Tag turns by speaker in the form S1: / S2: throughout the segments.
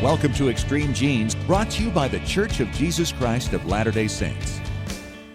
S1: Welcome to Extreme Genes, brought to you by The Church of Jesus Christ of Latter-day Saints.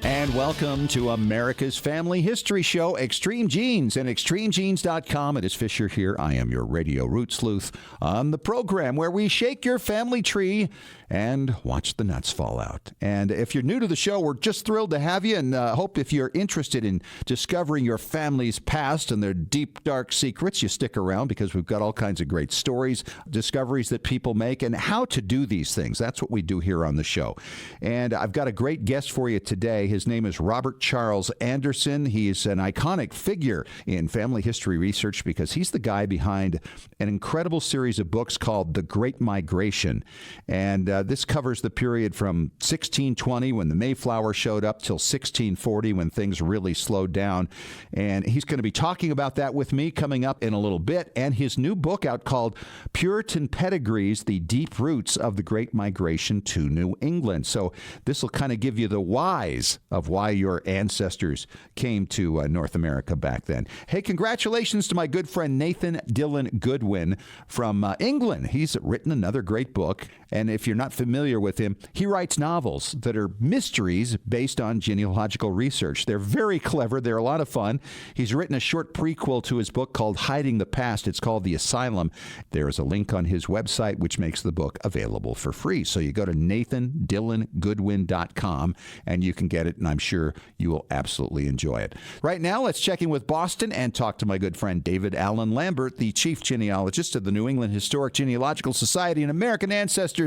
S2: And welcome to America's Family History Show, Extreme Genes, and ExtremeGenes.com. It is Fisher here. I am your radio root sleuth on the program where we shake your family tree and watch the nuts fall out. And if you're new to the show, we're just thrilled to have you, and hope if you're interested in discovering your family's past and their deep, dark secrets, you stick around because we've got all kinds of great stories, discoveries that people make, and how to do these things. That's what we do here on the show. And I've got a great guest for you today. His name is Robert Charles Anderson. He is an iconic figure in family history research because he's the guy behind an incredible series of books called The Great Migration. And this covers the period from 1620 when the Mayflower showed up till 1640 when things really slowed down. And he's going to be talking about that with me coming up in a little bit. And his new book out called Puritan Pedigrees, The Deep Roots of the Great Migration to New England. So this will kind of give you the whys of why your ancestors came to North America back then. Hey, congratulations to my good friend Nathan Dillon Goodwin from England. He's written another great book. And if you're not familiar with him, he writes novels that are mysteries based on genealogical research. They're very clever. They're a lot of fun. He's written a short prequel to his book called Hiding the Past. It's called The Asylum. There is a link on his website, which makes the book available for free. So you go to NathanDillonGoodwin.com and you can get it, and I'm sure you will absolutely enjoy it. Right now, let's check in with Boston and talk to my good friend David Allen Lambert, the chief genealogist of the New England Historic Genealogical Society and AmericanAncestors.org.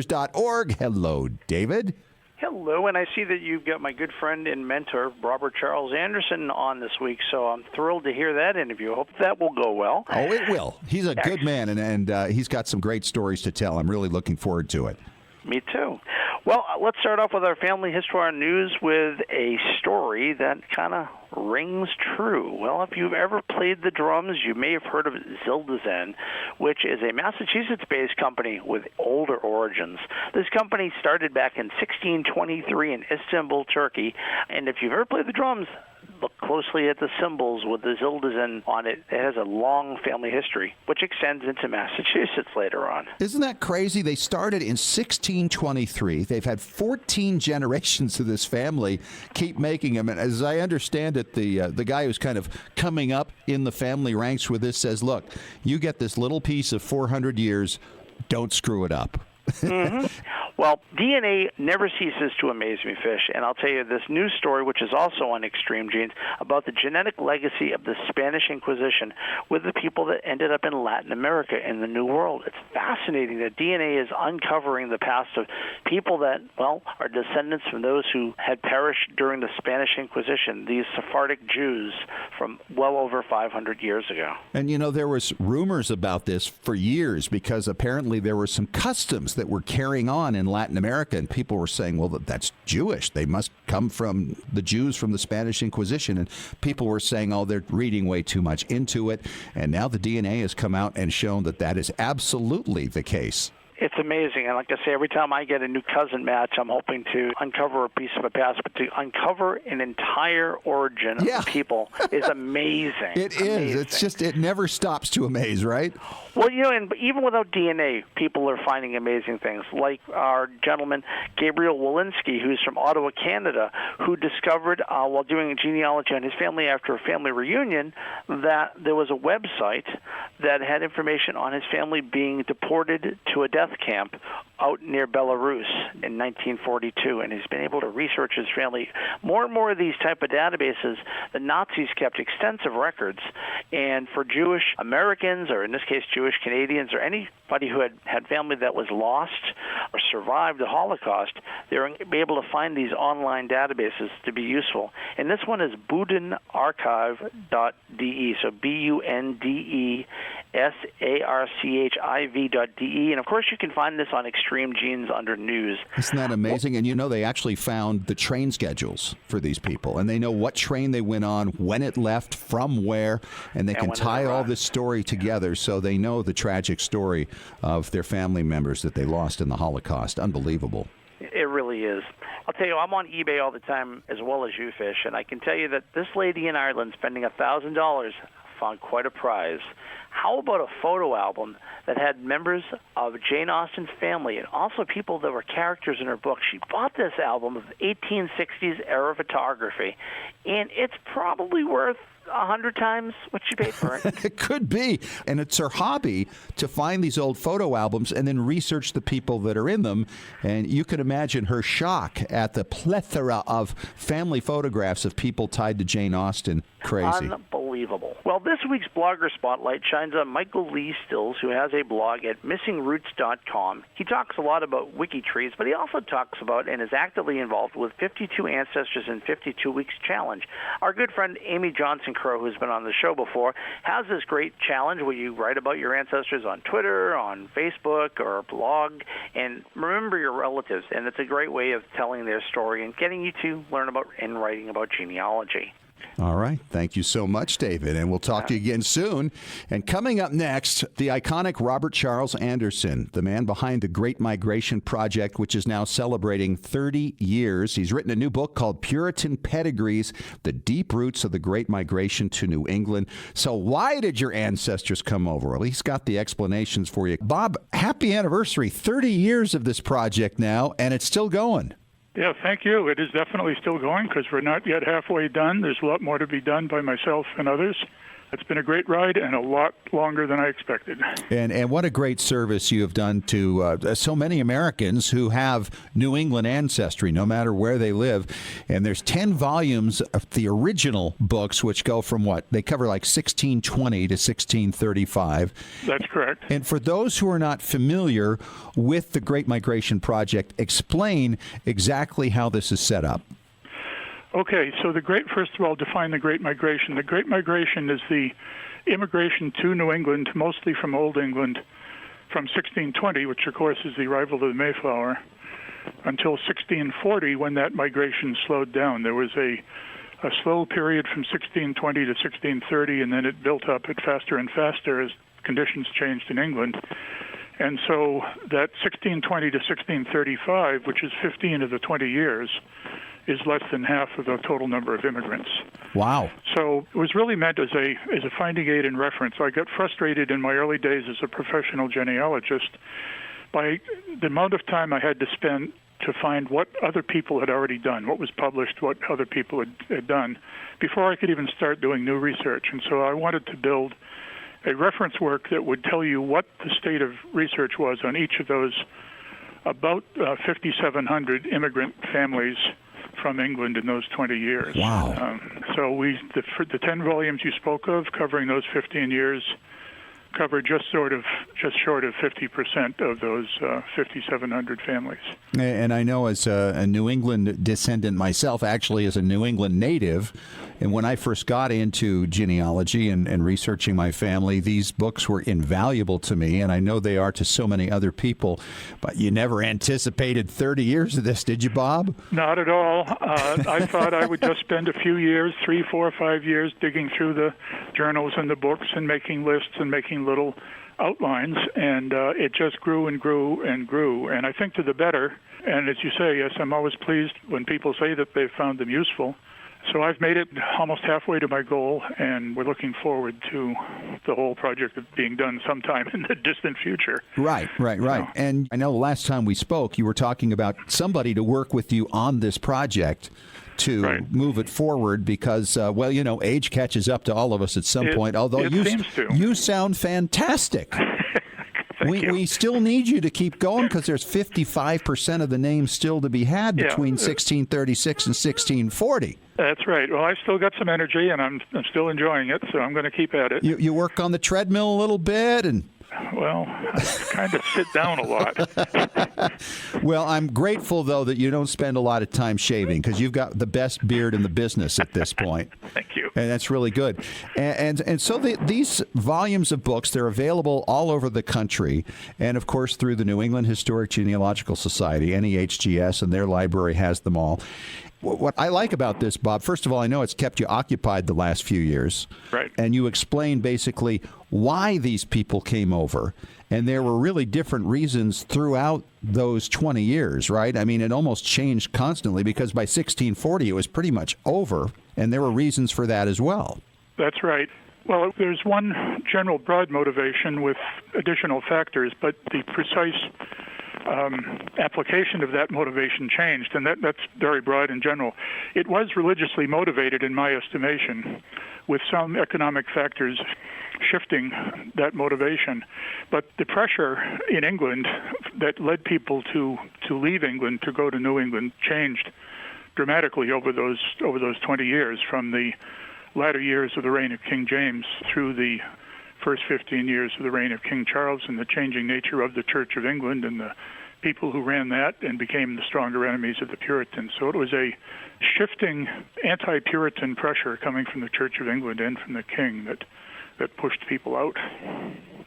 S2: Hello, David.
S3: Hello, and I see that you've got my good friend and mentor, Robert Charles Anderson, on this week, so I'm thrilled to hear that interview. Hope that will go well.
S2: Oh, it will. He's a good man, and he's got some great stories to tell. I'm really looking forward to it.
S3: Me too. Well, let's start off with our family history news with a story that kind of rings true. Well, if you've ever played the drums, you may have heard of Zildjian, which is a Massachusetts-based company with older origins. This company started back in 1623 in Istanbul, Turkey, and if you've ever played the drums, look closely at the symbols with the Zildjian on it. It has a long family history, which extends into Massachusetts later on.
S2: Isn't that crazy? They started in 1623. They've had 14 generations of this family keep making them. And as I understand it, the guy who's kind of coming up in the family ranks with this says, look, you get this little piece of 400 years, don't screw it up.
S3: Mm-hmm. Well, DNA never ceases to amaze me, Fish, and I'll tell you this news story, which is also on Extreme Genes, about the genetic legacy of the Spanish Inquisition with the people that ended up in Latin America in the New World. It's fascinating that DNA is uncovering the past of people that, well, are descendants from those who had perished during the Spanish Inquisition, these Sephardic Jews from well over 500 years ago.
S2: And, you know, there was rumors about this for years because apparently there were some customs that were carrying on in Latin America, and people were saying, well, that's Jewish. They must come from the Jews from the Spanish Inquisition. And people were saying, oh, they're reading way too much into it. And now the DNA has come out and shown that that is absolutely the case.
S3: It's amazing, and like I say, every time I get a new cousin match, I'm hoping to uncover a piece of a past, but to uncover an entire origin of the people is amazing.
S2: It is. It's just, it never stops to amaze, right?
S3: Well, you know, and even without DNA, people are finding amazing things, like our gentleman, Gabriel Walensky, who's from Ottawa, Canada, who discovered, while doing a genealogy on his family after a family reunion, that there was a website that had information on his family being deported to a death camp out near Belarus in 1942, and he's been able to research his family. More and more of these type of databases, the Nazis kept extensive records, and for Jewish Americans, or in this case Jewish Canadians, or anybody who had family that was lost or survived the Holocaust, they were able to find these online databases to be useful. And this one is bundearchive.de, so bundearchiv.de, and of course you can find this on Extreme Genes under News.
S2: Isn't that amazing? And you know, they actually found the train schedules for these people, and they know what train they went on, when it left, from where, and they can tie all this story together, so they know the tragic story of their family members that they lost in the Holocaust. Unbelievable.
S3: It really is. I'll tell you, I'm on eBay all the time, as well as you, Fish, and I can tell you that this lady in Ireland spending $1,000 found quite a prize. How about a photo album that had members of Jane Austen's family and also people that were characters in her book? She bought this album of 1860s era photography, and it's probably worth 100 times what she paid for it.
S2: It could be. And it's her hobby to find these old photo albums and then research the people that are in them. And you can imagine her shock at the plethora of family photographs of people tied to Jane Austen. Crazy.
S3: Unbelievable. Well, this week's Blogger Spotlight shines on Michael Lee Stills, who has a blog at missingroots.com. He talks a lot about WikiTrees, but he also talks about and is actively involved with 52 Ancestors in 52 Weeks Challenge. Our good friend Amy Johnson Crow, who's been on the show before, has this great challenge where you write about your ancestors on Twitter, on Facebook, or a blog, and remember your relatives. And it's a great way of telling their story and getting you to learn about and writing about genealogy.
S2: All right. Thank you so much, David. And we'll talk to you again soon. And coming up next, the iconic Robert Charles Anderson, the man behind the Great Migration Project, which is now celebrating 30 years. He's written a new book called Puritan Pedigrees, The Deep Roots of the Great Migration to New England. So why did your ancestors come over? Well, he's got the explanations for you. Bob, happy anniversary. 30 years of this project now, and it's still going.
S4: Yeah, thank you. It is definitely still going because we're not yet halfway done. There's a lot more to be done by myself and others. It's been a great ride and a lot longer than I expected.
S2: And what a great service you have done to so many Americans who have New England ancestry, no matter where they live. And there's 10 volumes of the original books, which go from what? They cover like 1620 to 1635.
S4: That's correct.
S2: And for those who are not familiar with the Great Migration Project, explain exactly how this is set up.
S4: Okay, so first of all, define the Great Migration. The Great Migration is the immigration to New England, mostly from Old England, from 1620, which of course is the arrival of the Mayflower, until 1640, when that migration slowed down. There was a slow period from 1620 to 1630, and then it built up faster and faster as conditions changed in England. And so that 1620 to 1635, which is 15 of the 20 years, is less than half of the total number of immigrants.
S2: Wow.
S4: So it was really meant as a finding aid and reference. I got frustrated in my early days as a professional genealogist by the amount of time I had to spend to find what other people had already done, what was published, what other people had done, before I could even start doing new research. And so I wanted to build a reference work that would tell you what the state of research was on each of those about 5,700 immigrant families from England in those 20 years.
S2: Wow.
S4: So the 10 volumes you spoke of, covering those 15 years, cover just short of 50% of those 5,700 families.
S2: And I know as a New England descendant myself, actually as a New England native, and when I first got into genealogy and researching my family, these books were invaluable to me, and I know they are to so many other people. But you never anticipated 30 years of this, did you, Bob?
S4: Not at all. I thought I would just spend a few years, 3, 4, 5 years, digging through the journals and the books and making lists and making little outlines, and it just grew and grew and grew, and I think to the better. And as you say, yes, I'm always pleased when people say that they've found them useful. So I've made it almost halfway to my goal, and we're looking forward to the whole project being done sometime in the distant future.
S2: Right. And I know the last time we spoke, you were talking about somebody to work with you on this project to move it forward because, age catches up to all of us at some point, although you sound fantastic. We still need you to keep going because there's 55% of the names still to be had between 1636 and 1640.
S4: That's right. Well, I've still got some energy, and I'm still enjoying it, so I'm going to keep at it.
S2: You work on the treadmill a little bit, and
S4: well, I kind of sit down a lot.
S2: Well, I'm grateful, though, that you don't spend a lot of time shaving because you've got the best beard in the business at this point.
S4: Thank you.
S2: And that's really good. And so these volumes of books, they're available all over the country. And, of course, through the New England Historic Genealogical Society, NEHGS, and their library has them all. What I like about this, Bob, first of all, I know it's kept you occupied the last few years.
S4: Right.
S2: And you explain basically why these people came over. And there were really different reasons throughout those 20 years, right? I mean, it almost changed constantly because by 1640 it was pretty much over. And there were reasons for that as well.
S4: That's right. Well, there's one general broad motivation with additional factors, but the precise application of that motivation changed, and that's very broad in general. It was religiously motivated, in my estimation, with some economic factors shifting that motivation. But the pressure in England that led people to leave England to go to New England changed dramatically over those 20 years, from the latter years of the reign of King James through the first 15 years of the reign of King Charles, and the changing nature of the Church of England and the people who ran that and became the stronger enemies of the Puritans. So it was a shifting anti-Puritan pressure coming from the Church of England and from the king that pushed people out.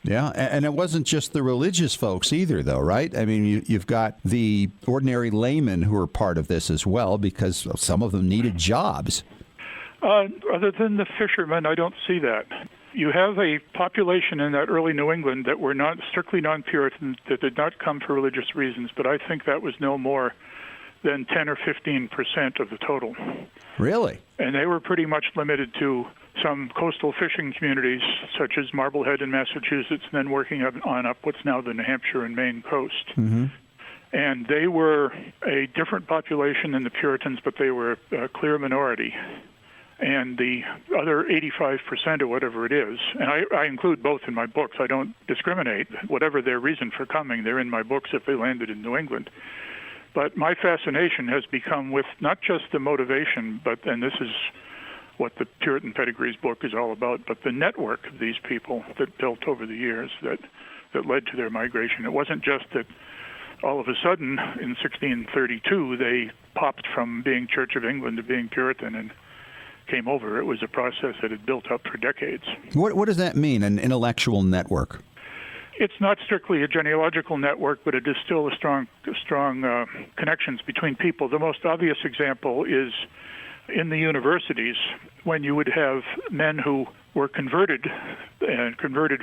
S2: Yeah, and it wasn't just the religious folks either, though, right? I mean, you've got the ordinary laymen who are part of this as well, because some of them needed jobs.
S4: Other than the fishermen, I don't see that. You have a population in that early New England that were not strictly non-Puritan, that did not come for religious reasons, but I think that was no more than 10 or 15% of the total.
S2: Really?
S4: And they were pretty much limited to some coastal fishing communities, such as Marblehead in Massachusetts, and then working on up what's now the New Hampshire and Maine coast.
S2: Mm-hmm.
S4: And they were a different population than the Puritans, but they were a clear minority. And the other 85% or whatever it is, and I include both in my books. I don't discriminate. Whatever their reason for coming, they're in my books if they landed in New England. But my fascination has become with not just the motivation, and this is what the Puritan Pedigrees book is all about, but the network of these people that built over the years that led to their migration. It wasn't just that all of a sudden in 1632 they popped from being Church of England to being Puritan and came over. It was a process that had built up for decades.
S2: What does that mean, an intellectual network?
S4: It's not strictly a genealogical network, but it is still a strong connections between people. The most obvious example is in the universities, when you would have men who were converted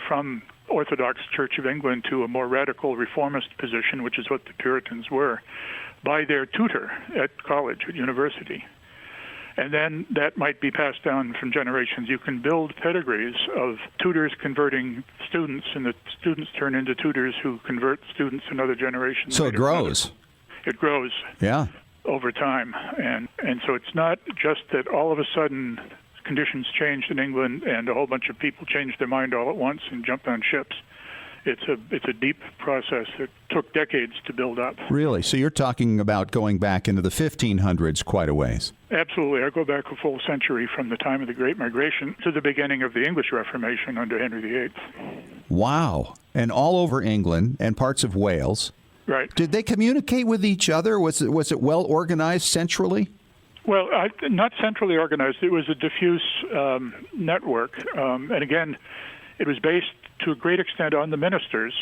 S4: from Orthodox Church of England to a more radical reformist position, which is what the Puritans were, by their tutor at college, at university. And then that might be passed down from generations. You can build pedigrees of tutors converting students, and the students turn into tutors who convert students in other generations.
S2: So it grows.
S4: It grows.
S2: Yeah.
S4: Over time. And so it's not just that all of a sudden conditions changed in England and a whole bunch of people changed their mind all at once and jumped on ships. It's a deep process that took decades to build up.
S2: Really? So you're talking about going back into the 1500s quite a ways.
S4: Absolutely. I go back a full century from the time of the Great Migration to the beginning of the English Reformation under Henry VIII.
S2: Wow. And all over England and parts of Wales.
S4: Right.
S2: Did they communicate with each other? Was it well organized centrally?
S4: Well, not centrally organized. It was a diffuse network. And again, it was based to a great extent on the ministers,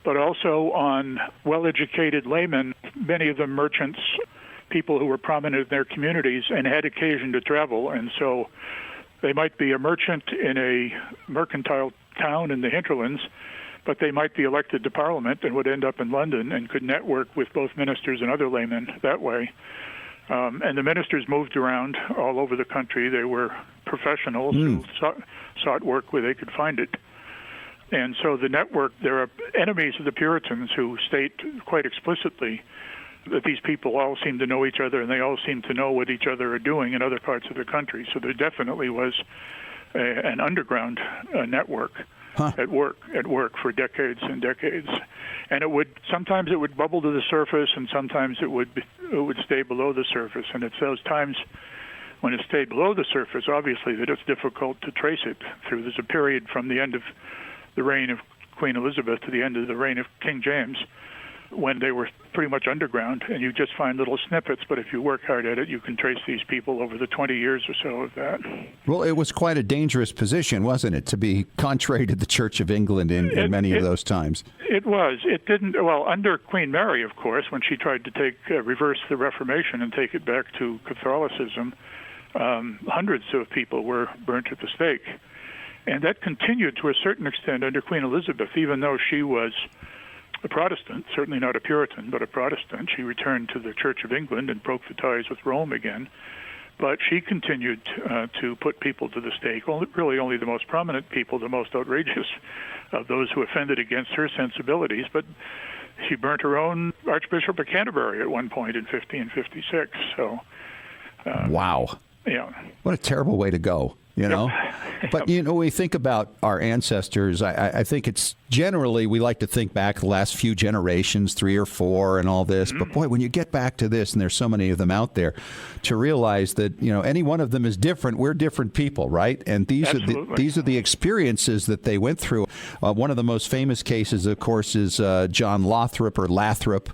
S4: but also on well-educated laymen, many of them merchants, people who were prominent in their communities and had occasion to travel. And so they might be a merchant in a mercantile town in the hinterlands, but they might be elected to Parliament and would end up in London and could network with both ministers and other laymen that way. And the ministers moved around all over the country. They were professionals who sought work where they could find it. And so the network, there are enemies of the Puritans who state quite explicitly that these people all seem to know each other and they all seem to know what each other are doing in other parts of the country. So there definitely was an underground network at work for decades and decades. And sometimes it would bubble to the surface, and sometimes it would stay below the surface. And it's those times when it stayed below the surface, obviously, that it's difficult to trace it through. There's a period from the end of the reign of Queen Elizabeth to the end of the reign of King James when they were pretty much underground, and you just find little snippets, but if you work hard at it, you can trace these people over the 20 years or so of that.
S2: Well, it was quite a dangerous position, wasn't it, to be contrary to the Church of England in many of those times?
S4: It was. It didn't, well, under Queen Mary, of course, when she tried to reverse the Reformation and take it back to Catholicism, hundreds of people were burnt at the stake. And that continued to a certain extent under Queen Elizabeth, even though she was a Protestant, certainly not a Puritan, but a Protestant. She returned to the Church of England and broke the ties with Rome again. But she continued to put people to the stake, only the most prominent people, the most outrageous of those who offended against her sensibilities. But she burnt her own Archbishop of Canterbury at one point in 1556. So,
S2: wow.
S4: Yeah.
S2: What a terrible way to go. You know, but when we think about our ancestors, I think it's generally we like to think back the last few generations, 3 or 4 and all this. But boy, when you get back to this, and there's so many of them out there, to realize that, any one of them is different. We're different people, right? And these are the experiences that they went through. One of the most famous cases, of course, is John Lathrop,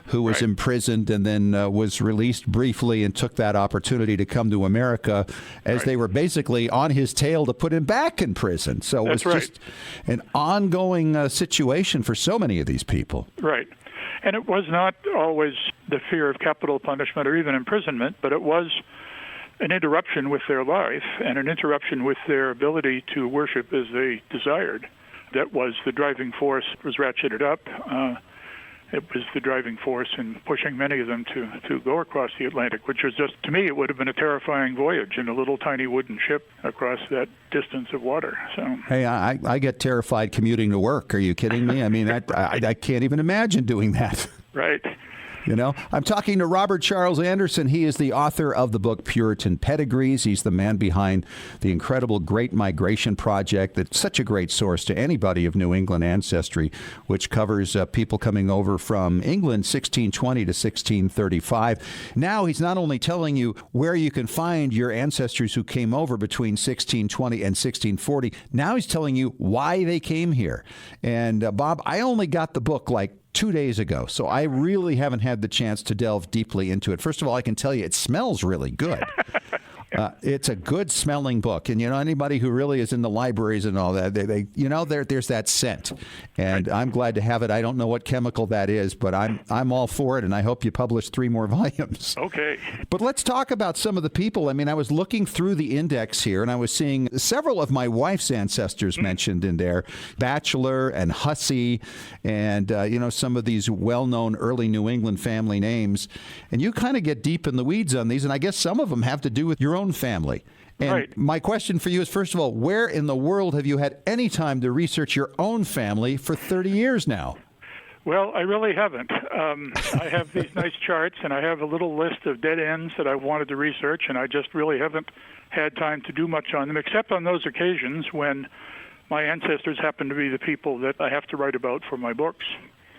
S2: who was imprisoned and then was released briefly and took that opportunity to come to America as they were basically on his tail to put him back in prison. So it was just an ongoing situation for so many of these people.
S4: Right. And it was not always the fear of capital punishment or even imprisonment, but it was an interruption with their life and an interruption with their ability to worship as they desired. That was the driving force. It was ratcheted up. It was the driving force in pushing many of them to go across the Atlantic, which was just, to me, it would have been a terrifying voyage in a little tiny wooden ship across that distance of water. So,
S2: hey, I get terrified commuting to work. Are you kidding me? I mean, I can't even imagine doing that.
S4: Right.
S2: I'm talking to Robert Charles Anderson. He is the author of the book Puritan Pedigrees. He's the man behind the incredible Great Migration Project that's such a great source to anybody of New England ancestry, which covers people coming over from England 1620 to 1635. Now he's not only telling you where you can find your ancestors who came over between 1620 and 1640, now he's telling you why they came here. And Bob, I only got the book like 2 days ago, so I really haven't had the chance to delve deeply into it. First of all, I can tell you it smells really good. It's a good smelling book, and anybody who really is in the libraries and all that, there's that scent, and I'm glad to have it. I don't know what chemical that is, but I'm all for it, and I hope you publish 3 more volumes.
S4: Okay.
S2: But let's talk about some of the people. I mean, I was looking through the index here, and I was seeing several of my wife's ancestors mentioned in there, Batchelor and Hussey, and some of these well-known early New England family names, and you kind of get deep in the weeds on these, and I guess some of them have to do with your own family. And my question for you is, first of all, where in the world have you had any time to research your own family for 30 years now?
S4: Well, I really haven't. I have these nice charts, and I have a little list of dead ends that I wanted to research, and I just really haven't had time to do much on them, except on those occasions when my ancestors happen to be the people that I have to write about for my books.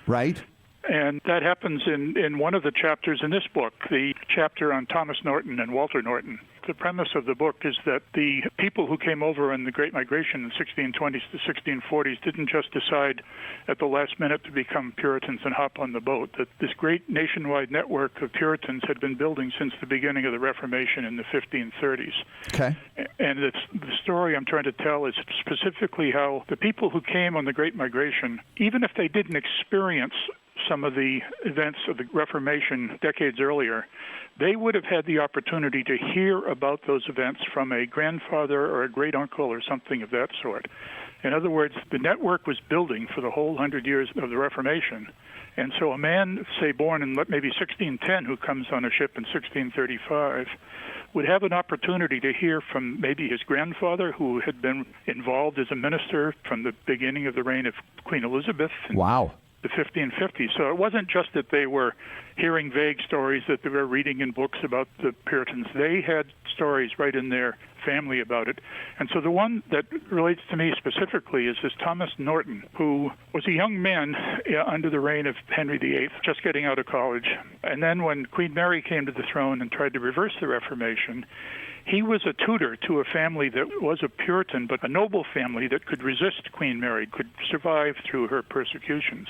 S2: Right.
S4: And that happens in one of the chapters in this book, the chapter on Thomas Norton and Walter Norton. The premise of the book is that the people who came over in the Great Migration in the 1620s to 1640s didn't just decide at the last minute to become Puritans and hop on the boat, that this great nationwide network of Puritans had been building since the beginning of the Reformation in the 1530s.
S2: Okay.
S4: And the story I'm trying to tell is specifically how the people who came on the Great Migration, even if they didn't experience some of the events of the Reformation decades earlier, they would have had the opportunity to hear about those events from a grandfather or a great uncle or something of that sort. In other words, the network was building for the whole 100 years of the Reformation. And so a man, say, born in maybe 1610, who comes on a ship in 1635, would have an opportunity to hear from maybe his grandfather, who had been involved as a minister from the beginning of the reign of Queen Elizabeth.
S2: Wow.
S4: The 1550s. So it wasn't just that they were hearing vague stories that they were reading in books about the Puritans. They had stories right in their family about it. And so the one that relates to me specifically is this Thomas Norton, who was a young man under the reign of Henry VIII, just getting out of college. And then when Queen Mary came to the throne and tried to reverse the Reformation, he was a tutor to a family that was a Puritan, but a noble family that could resist Queen Mary, could survive through her persecutions.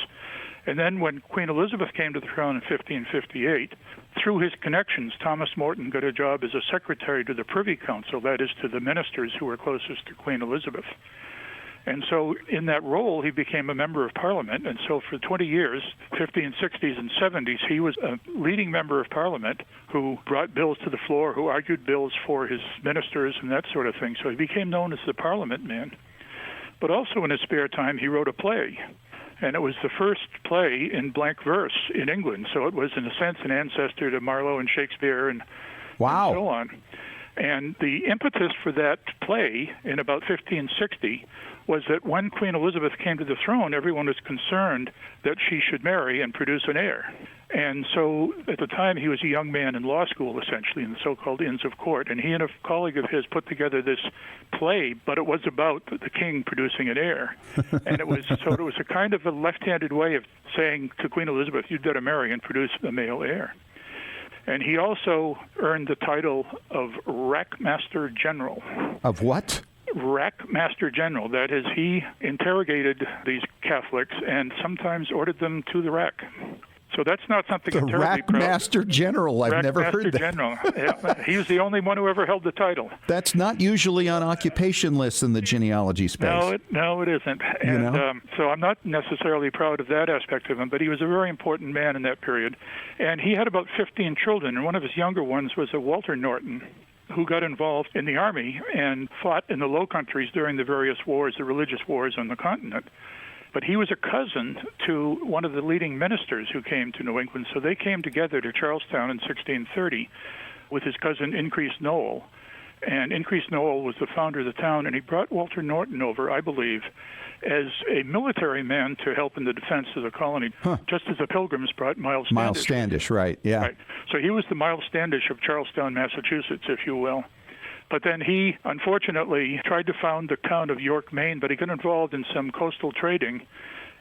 S4: And then when Queen Elizabeth came to the throne in 1558, through his connections, Thomas Norton got a job as a secretary to the Privy Council, that is, to the ministers who were closest to Queen Elizabeth. And so in that role, he became a member of Parliament. And so for 20 years, 1560s and 70s, he was a leading member of Parliament who brought bills to the floor, who argued bills for his ministers and that sort of thing. So he became known as the Parliament man. But also in his spare time, he wrote a play. And it was the first play in blank verse in England. So it was, in a sense, an ancestor to Marlowe and Shakespeare and
S2: Wow.
S4: and so on. And the impetus for that play in about 1560 was that when Queen Elizabeth came to the throne, everyone was concerned that she should marry and produce an heir. And so at the time, he was a young man in law school, essentially, in the so-called Inns of Court. And he and a colleague of his put together this play, but it was about the king producing an heir. And it was a kind of a left-handed way of saying to Queen Elizabeth, you'd better marry and produce a male heir. And he also earned the title of Rack Master General.
S2: Of what?
S4: Rack Master General. That is, he interrogated these Catholics and sometimes ordered them to the rack. So that's not something
S2: The
S4: I'm terribly
S2: Rack
S4: proud of.
S2: Master General. I've
S4: Rack
S2: never
S4: Master
S2: heard that.
S4: General. Yeah, he was the only one who ever held the title.
S2: That's not usually on occupation lists in the genealogy space.
S4: No, it isn't. And so I'm not necessarily proud of that aspect of him, but he was a very important man in that period. And he had about 15 children, and one of his younger ones was a Walter Norton, who got involved in the army and fought in the Low Countries during the various wars, the religious wars on the continent. But he was a cousin to one of the leading ministers who came to New England, so they came together to Charlestown in 1630 with his cousin Increase Noel. And Increase Noel was the founder of the town, and he brought Walter Norton over, I believe, as a military man to help in the defense of the colony, just as the Pilgrims brought Miles Standish.
S2: Miles Standish, right, yeah.
S4: Right. So he was the Miles Standish of Charlestown, Massachusetts, if you will. But then he, unfortunately, tried to found the town of York, Maine, but he got involved in some coastal trading,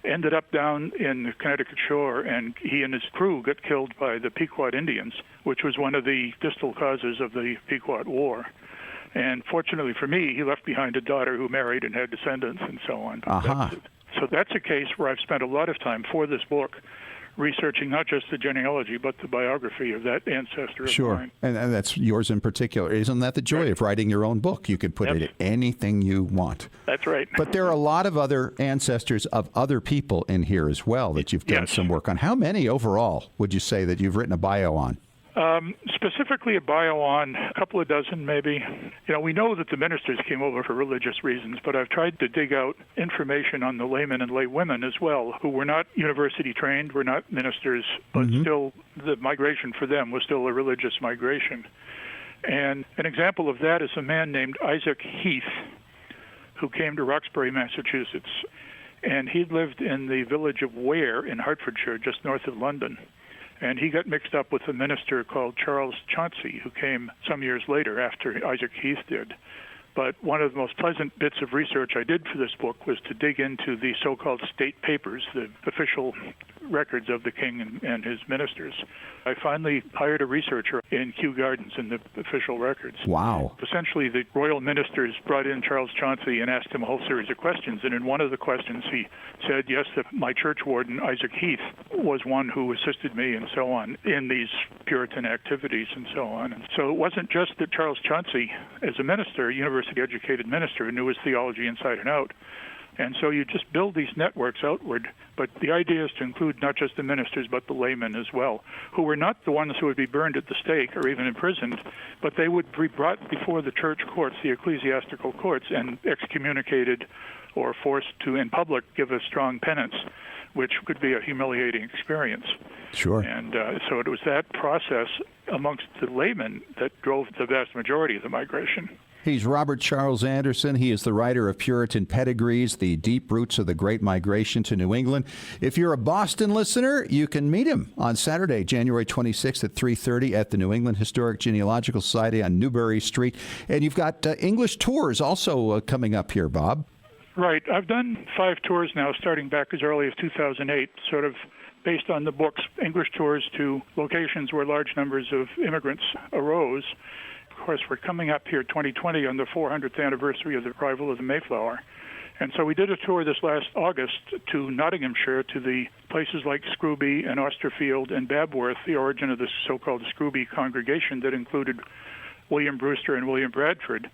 S4: ended up down in the Connecticut shore, and he and his crew got killed by the Pequot Indians, which was one of the distal causes of the Pequot War. And fortunately for me, he left behind a daughter who married and had descendants and so on. So that's a case where I've spent a lot of time for this book researching not just the genealogy, but the biography of that ancestor of mine.
S2: And that's yours in particular. Isn't that the joy of writing your own book? You could put in anything you want.
S4: That's right.
S2: But there are a lot of other ancestors of other people in here as well that you've done some work on. How many overall would you say that you've written a bio on?
S4: Specifically a bio on a couple of dozen, maybe. We know that the ministers came over for religious reasons, but I've tried to dig out information on the laymen and laywomen as well, who were not university trained, were not ministers, but still the migration for them was still a religious migration. And an example of that is a man named Isaac Heath, who came to Roxbury, Massachusetts. And he lived in the village of Ware in Hertfordshire, just north of London. And he got mixed up with a minister called Charles Chauncey, who came some years later after Isaac Heath did. But one of the most pleasant bits of research I did for this book was to dig into the so-called state papers, the official records of the king and his ministers. I finally hired a researcher in Kew Gardens in the official records.
S2: Wow.
S4: Essentially, the royal ministers brought in Charles Chauncey and asked him a whole series of questions. And in one of the questions, he said, yes, that my church warden, Isaac Heath, was one who assisted me and so on in these Puritan activities and so on. And so it wasn't just that Charles Chauncey, as a minister, university-educated minister, knew his theology inside and out. And so you just build these networks outward. But the idea is to include not just the ministers, but the laymen as well, who were not the ones who would be burned at the stake or even imprisoned, but they would be brought before the church courts, the ecclesiastical courts, and excommunicated or forced to, in public, give a strong penance, which could be a humiliating experience.
S2: Sure.
S4: And so it was that process amongst the laymen that drove the vast majority of the migration.
S2: He's Robert Charles Anderson. He is the writer of Puritan Pedigrees, The Deep Roots of the Great Migration to New England. If you're a Boston listener, you can meet him on Saturday, January 26th at 3:30 at the New England Historic Genealogical Society on Newbury Street. And you've got English tours also coming up here, Bob.
S4: Right. I've done 5 tours now, starting back as early as 2008, sort of based on the book's English tours to locations where large numbers of immigrants arose. Of course, we're coming up here 2020 on the 400th anniversary of the arrival of the Mayflower. And so we did a tour this last August to Nottinghamshire, to the places like Scrooby and Austerfield and Babworth, the origin of the so-called Scrooby congregation that included William Brewster and William Bradford.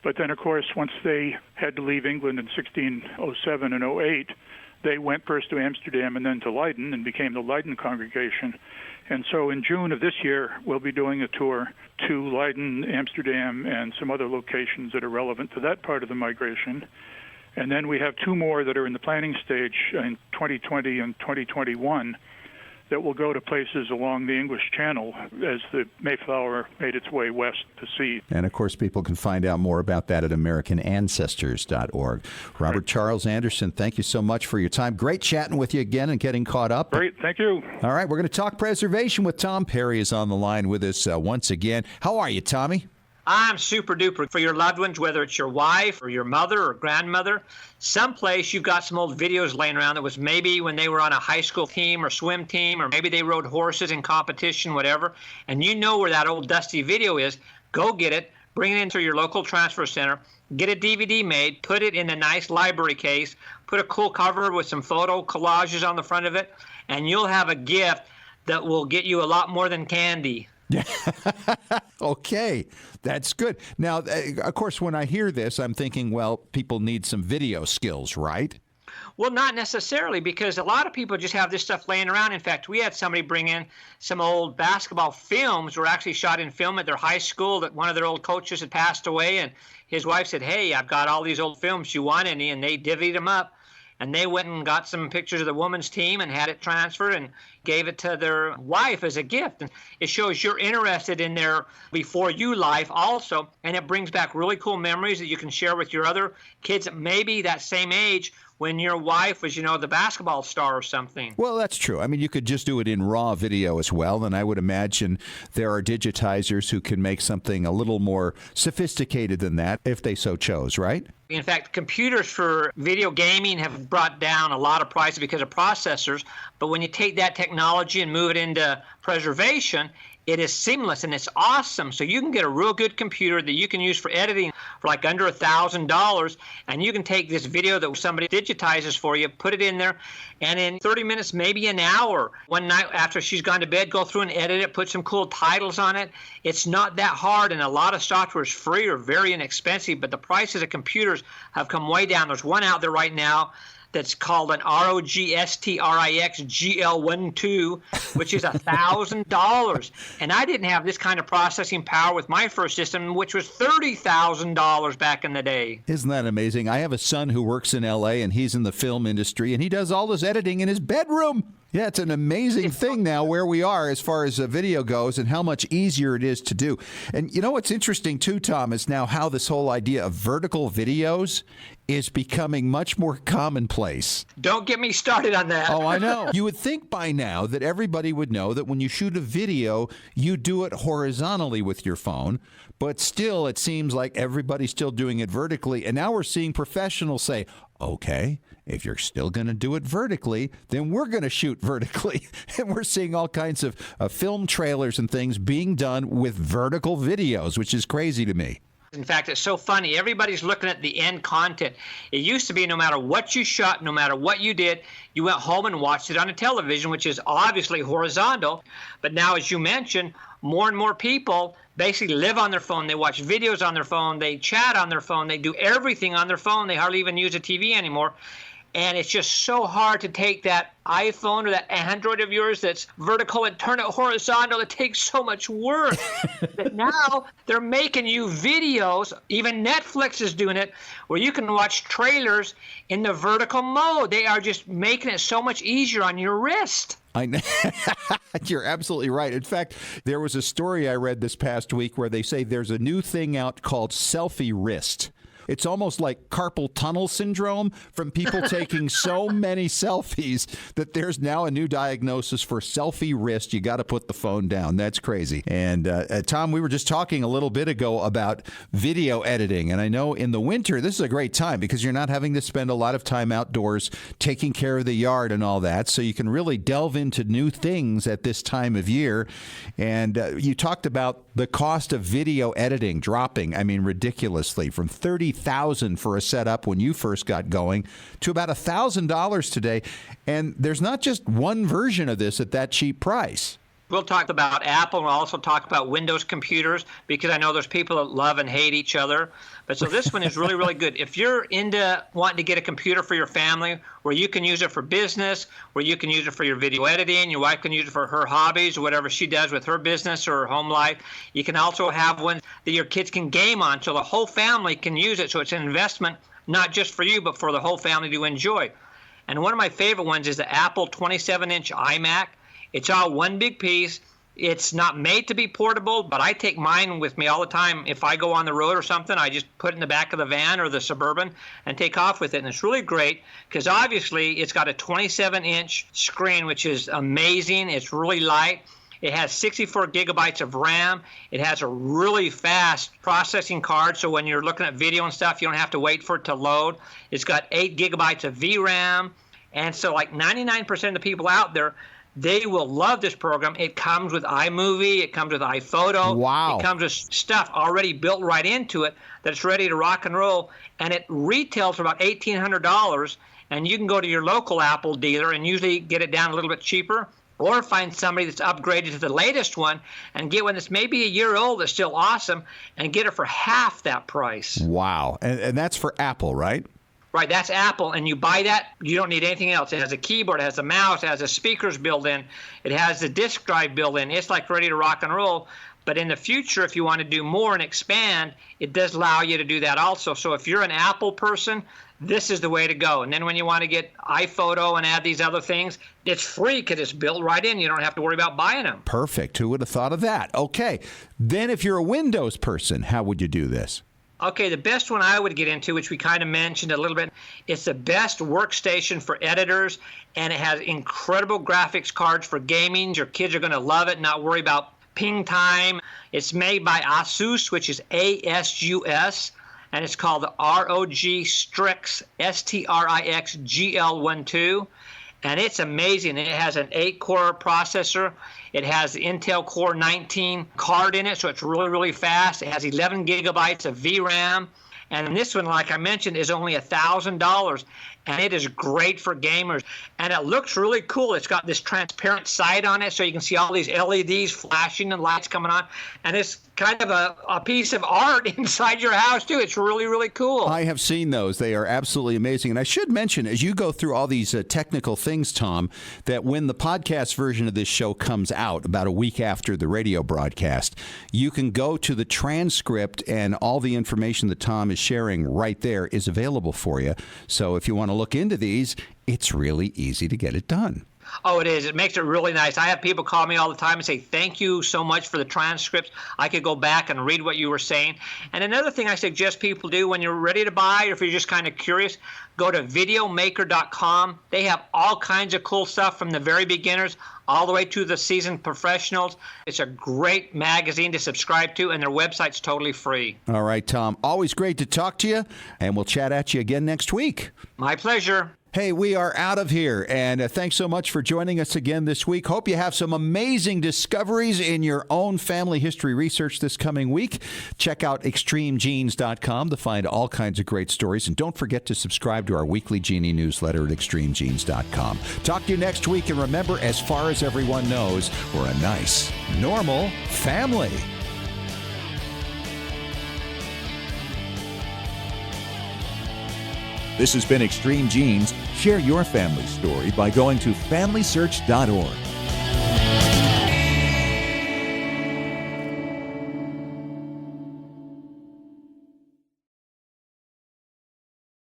S4: But then, of course, once they had to leave England in 1607 and 08, they went first to Amsterdam and then to Leiden and became the Leiden congregation. And so in June of this year, we'll be doing a tour to Leiden, Amsterdam, and some other locations that are relevant to that part of the migration. And then we have 2 more that are in the planning stage in 2020 and 2021 that will go to places along the English Channel as the Mayflower made its way west to sea.
S2: And, of course, people can find out more about that at AmericanAncestors.org. Robert Charles Anderson, thank you so much for your time. Great chatting with you again and getting caught up.
S4: Great, thank you.
S2: All right, we're going to talk preservation with Tom Perry is on the line with us once again. How are you, Tommy?
S5: I'm super duper for your loved ones, whether it's your wife or your mother or grandmother. Someplace you've got some old videos laying around that was maybe when they were on a high school team or swim team, or maybe they rode horses in competition, whatever, and you know where that old dusty video is. Go get it, bring it into your local transfer center, get a DVD made, put it in a nice library case, put a cool cover with some photo collages on the front of it, and you'll have a gift that will get you a lot more than candy.
S2: Okay, that's good. Now, of course, when I hear this, I'm thinking, well, people need some video skills, right?
S5: Well, not necessarily, because a lot of people just have this stuff laying around. In fact, we had somebody bring in some old basketball films, were actually shot in film at their high school, that one of their old coaches had passed away, and his wife said, hey, I've got all these old films, you want any? And they divvied them up. And they went and got some pictures of the women's team and had it transferred and gave it to their wife as a gift. And it shows you're interested in their before you life also. And it brings back really cool memories that you can share with your other kids that maybe that same age when your wife was, the basketball star or something.
S2: Well, that's true. I mean, you could just do it in raw video as well. And I would imagine there are digitizers who can make something a little more sophisticated than that if they so chose, right?
S5: In fact, computers for video gaming have brought down a lot of prices because of processors. But when you take that technology and move it into preservation, it is seamless and it's awesome. So you can get a real good computer that you can use for editing for like under $1,000, and you can take this video that somebody digitizes for you, put it in there, and in 30 minutes, maybe an hour, one night after she's gone to bed, go through and edit it, put some cool titles on it. It's not that hard, and a lot of software is free or very inexpensive, but the prices of computers have come way down. There's one out there right now that's called an ROGSTRIX GL12, which is $1,000. And I didn't have this kind of processing power with my first system, which was $30,000 back in the day.
S2: Isn't that amazing? I have a son who works in L.A., and he's in the film industry, and he does all his editing in his bedroom. Yeah, it's an amazing thing now where we are as far as video goes and how much easier it is to do. And what's interesting, too, Tom, is now how this whole idea of vertical videos is becoming much more commonplace.
S5: Don't get me started on that.
S2: Oh, I know. You would think by now that everybody would know that when you shoot a video, you do it horizontally with your phone. But still, it seems like everybody's still doing it vertically. And now we're seeing professionals say, okay, if you're still going to do it vertically, then we're going to shoot vertically. And we're seeing all kinds of film trailers and things being done with vertical videos, which is crazy to me.
S5: In fact, it's so funny. Everybody's looking at the end content. It used to be no matter what you shot, no matter what you did, you went home and watched it on a television, which is obviously horizontal. But now, as you mentioned, more and more people basically live on their phone. They watch videos on their phone. They chat on their phone. They do everything on their phone. They hardly even use a TV anymore. And it's just so hard to take that iPhone or that Android of yours that's vertical and turn it horizontal. It takes so much work. But now they're making you videos. Even Netflix is doing it, where you can watch trailers in the vertical mode. They are just making it so much easier on your wrist.
S2: I know. You're absolutely right. In fact, there was a story I read this past week where they say there's a new thing out called selfie wrist. It's almost like carpal tunnel syndrome from people taking so many selfies that there's now a new diagnosis for selfie wrist. You got to put the phone down. That's crazy. And Tom, we were just talking a little bit ago about video editing. And I know in the winter, this is a great time because you're not having to spend a lot of time outdoors taking care of the yard and all that. So you can really delve into new things at this time of year. And you talked about the cost of video editing dropping, ridiculously, from $30,000 for a setup when you first got going to about $1,000 today. And there's not just one version of this at that cheap price.
S5: We'll talk about Apple and we'll also talk about Windows computers because I know there's people that love and hate each other. But so this one is really, really good. If you're into wanting to get a computer for your family where you can use it for business, where you can use it for your video editing, your wife can use it for her hobbies or whatever she does with her business or her home life, you can also have one that your kids can game on so the whole family can use it. So it's an investment not just for you but for the whole family to enjoy. And one of my favorite ones is the Apple 27-inch iMac. It's all one big piece. It's not made to be portable, but I take mine with me all the time. If I go on the road or something, I just put it in the back of the van or the Suburban and take off with it. And it's really great because obviously it's got a 27-inch screen, which is amazing. It's really light. It has 64 gigabytes of RAM. It has a really fast processing card, so when you're looking at video and stuff, you don't have to wait for it to load. It's got 8 gigabytes of VRAM. And so like 99% of the people out there, they will love this program. It comes with iMovie. It comes with iPhoto.
S2: Wow.
S5: It comes with stuff already built right into it that's ready to rock and roll. And it retails for about $1,800. And you can go to your local Apple dealer and usually get it down a little bit cheaper, or find somebody that's upgraded to the latest one and get one that's maybe a year old that's still awesome and get it for half that price.
S2: Wow. And that's for Apple, right?
S5: Right, that's Apple, and you buy that, you don't need anything else. It has a keyboard, it has a mouse, it has the speakers built in, it has the disk drive built in. It's like ready to rock and roll. But in the future, if you want to do more and expand, it does allow you to do that also. So if you're an Apple person, this is the way to go. And then when you want to get iPhoto and add these other things, it's free because it's built right in. You don't have to worry about buying them.
S2: Perfect. Who would have thought of that? Okay. Then if you're a Windows person, how would you do this?
S5: Okay, the best one I would get into, which we kind of mentioned a little bit, it's the best workstation for editors, and it has incredible graphics cards for gaming. Your kids are going to love it, not worry about ping time. It's made by Asus, which is ASUS, and it's called the ROG Strix, STRIX GL12. And it's amazing. It has an 8-core processor. It has the Intel Core 19 card in it, so it's really, really fast. It has 11 gigabytes of VRAM. And this one, like I mentioned, is only $1,000. And it is great for gamers. And it looks really cool. It's got this transparent side on it, so you can see all these LEDs flashing and lights coming on. And it's kind of a piece of art inside your house, too. It's really, really cool.
S2: I have seen those. They are absolutely amazing. And I should mention, as you go through all these technical things, Tom, that when the podcast version of this show comes out about a week after the radio broadcast, you can go to the transcript, and all the information that Tom is sharing right there is available for you. So if you want to look into these, it's really easy to get it done.
S5: Oh, it is. It makes it really nice. I have people call me all the time and say, thank you so much for the transcripts. I could go back and read what you were saying. And another thing I suggest people do when you're ready to buy, or if you're just kind of curious, go to videomaker.com. They have all kinds of cool stuff from the very beginners all the way to the seasoned professionals. It's a great magazine to subscribe to, and their website's totally free.
S2: All right, Tom. Always great to talk to you, and we'll chat at you again next week.
S5: My pleasure.
S2: Hey, we are out of here, and thanks so much for joining us again this week. Hope you have some amazing discoveries in your own family history research this coming week. Check out extremegenes.com to find all kinds of great stories, and don't forget to subscribe to our weekly Genie newsletter at extremegenes.com. Talk to you next week, and remember, as far as everyone knows, we're a nice, normal family.
S1: This has been Extreme Genes. Share your family story by going to FamilySearch.org.